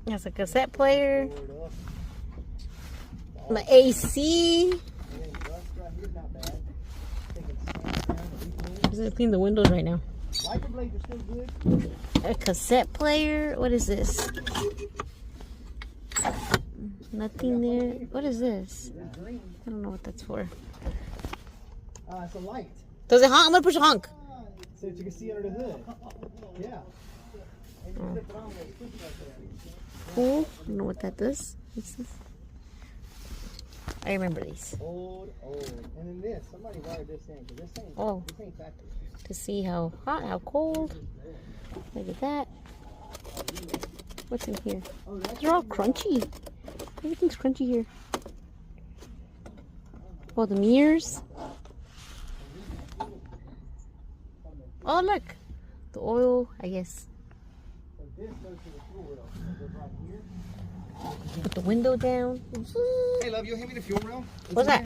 Has a cassette player. My AC. I'm just clean the windows right now. A cassette player. What is this? Nothing there. What is this? I don't know what that's for. It's a light. Does it honk? I'm gonna push a honk. So that you can see under the hood. Yeah. Cool. I don't know what that does. What's this? I remember these. Old. And then this. Somebody wired this in. Cause this ain't factory. To see how hot, how cold. Look at that. What's in here? They're all crunchy. Everything's crunchy here. Oh, the mirrors. Oh, look. The oil, I guess. Put the window down. Hey, love, you hand me the fuel rail? What's that?